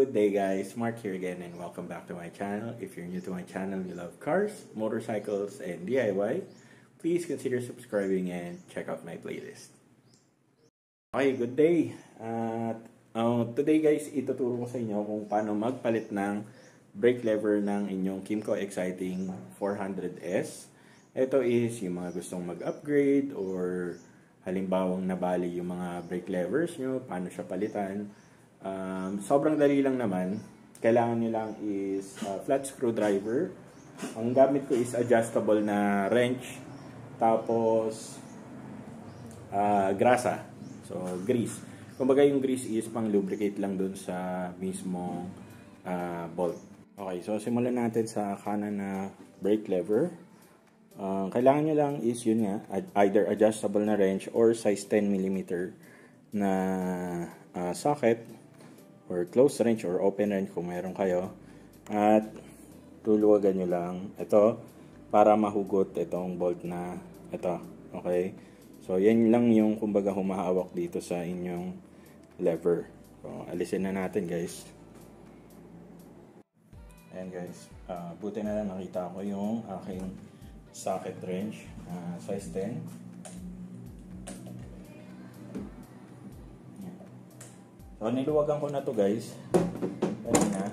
Good day guys, Mark here again and welcome back to my channel. If you're new to my channel, you love cars, motorcycles, and DIY, please consider subscribing and check out my playlist. Okay, good day. Today guys, ituturo ko sa inyo kung paano magpalit ng brake lever ng inyong Kymco Xciting 400S. Ito is yung mga gustong mag-upgrade or halimbawang nabali yung mga brake levers nyo, paano siya palitan. Sobrang dali lang naman. Kailangan nyo lang is flat screwdriver. Ang gamit ko is adjustable na wrench. Tapos grasa. So grease. Kumbaga yung grease is pang lubricate lang dun sa mismong bolt. Okay, so simulan natin sa kanan na brake lever. Kailangan nyo lang is yun nga, either adjustable na wrench or size 10mm na socket or closed wrench or open wrench kung meron kayo, at luluwagan nyo lang ito para mahugot itong bolt na ito. Okay, so yan lang yung kumbaga humahawak dito sa inyong lever. So alisin na natin guys. Ayan guys, buti na lang nakita ko yung aking socket wrench, size 10. So, niluwagan ko na to guys. Ayan na.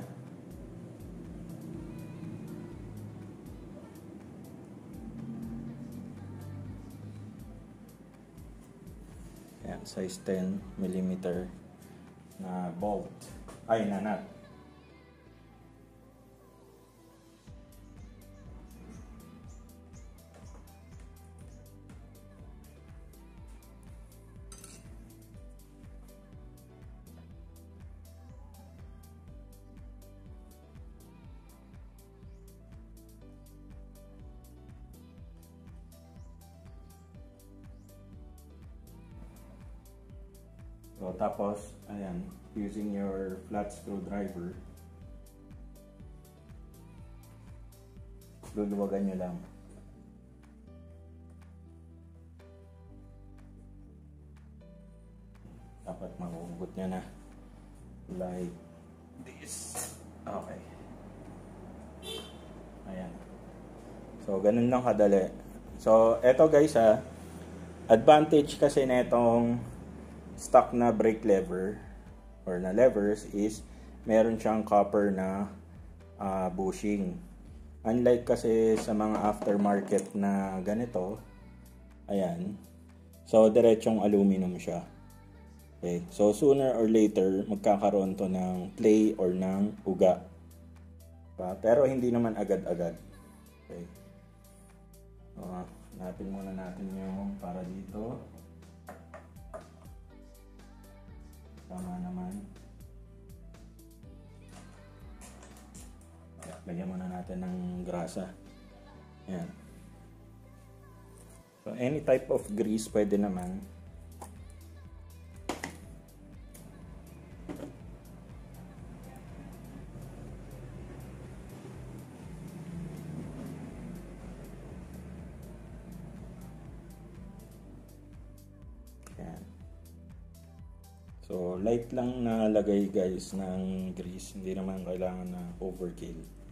Ayan, size 10mm na bolt. Ay, na nut. So, tapos, ayan, using your flat screwdriver, luluwagan nyo lang. Dapat mahugot nyo na. Like this. Okay. Ayan. So, ganun lang kadali. So, eto guys advantage kasi na itong stock na brake lever or na levers is meron siyang copper na bushing. Unlike kasi sa mga aftermarket na ganito, ayan, so diretsong aluminum siya. Okay, so sooner or later magkakaroon to ng play or ng uga, pero hindi naman agad-agad. Okay, so, hanapin muna natin yung para dito. Tama naman. Lagyan muna natin ng grasa. Ayan. So, any type of grease pwede naman. Ayan. So, light lang na lagay guys ng grease. Hindi naman kailangan na overkill.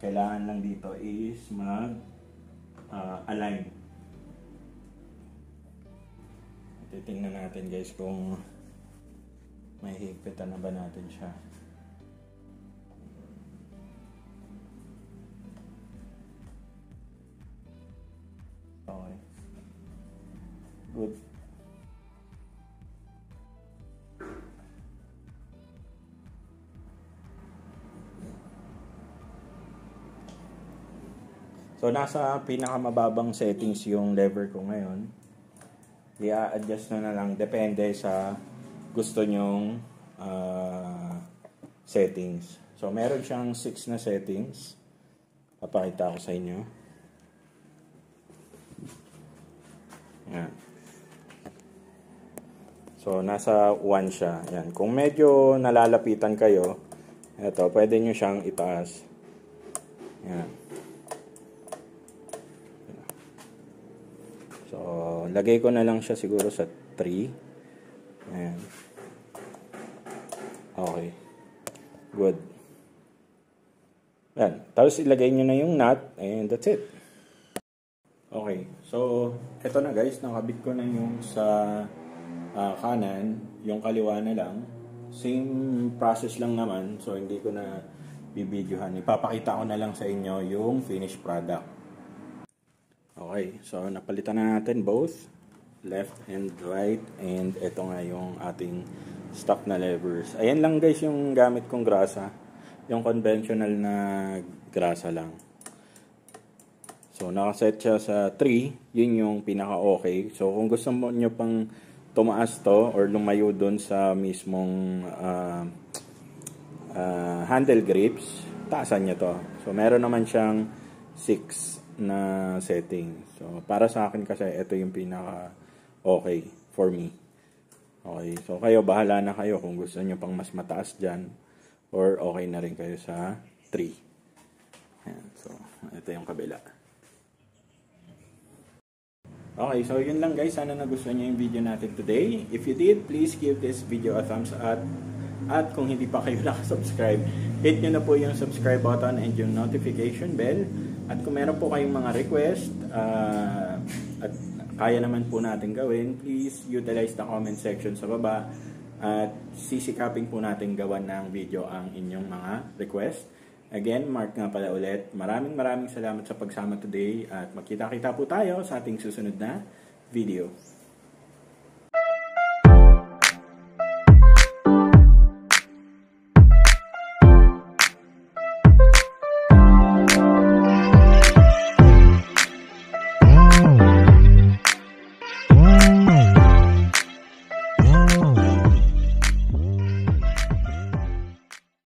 Kailangan lang dito is align. Titingnan natin guys kung may higpitan na ba natin siya. Okay. Good. So, nasa pinakamababang settings yung lever ko ngayon. I-adjust na lang. Depende sa gusto nyong settings. So, meron siyang 6 na settings. Papakita ko sa inyo. Yan. So, nasa 1 siya. Yan. Kung medyo nalalapitan kayo, ito, pwede nyo siyang itaas. Yan. So, lagay ko na lang siya siguro sa 3. Ayan. Okay. Good. Yan. Tapos ilagay nyo na yung nut and that's it. Okay. So, eto na guys. Nakabit ko na yung sa kanan. Yung kaliwa na lang. Same process lang naman. So, hindi ko na bibidyohan. Ipapakita ko na lang sa inyo yung finished product. Okay. So, napalitan na natin both. Left and right. And ito nga yung ating stock na levers. Ayan lang guys yung gamit kong grasa. Yung conventional na grasa lang. So, nakaset siya sa 3. Yun yung pinaka-okay. So, kung gusto mo nyo pang tumaas to or lumayo dun sa mismong handle grips, taasan nyo to. So, meron naman siyang 6 na setting. So, para sa akin kasi ito yung pinaka-okay for me. Okay. So, kayo, bahala na kayo kung gusto nyo pang mas mataas dyan or okay na rin kayo sa 3. Ayan. So, ito yung kabila. Okay, so yun lang guys. Sana nagustuhan nyo yung video natin today. If you did, please give this video a thumbs up. At kung hindi pa kayo nakasubscribe, hit nyo na po yung subscribe button and yung notification bell. At kung meron po kayong mga request at kaya naman po natin gawin, please utilize the comment section sa baba. At sisikapin po natin gawan ng video ang inyong mga request. Again, Mark nga pala ulit. Maraming salamat sa pagsama today at magkita-kita po tayo sa ating susunod na video.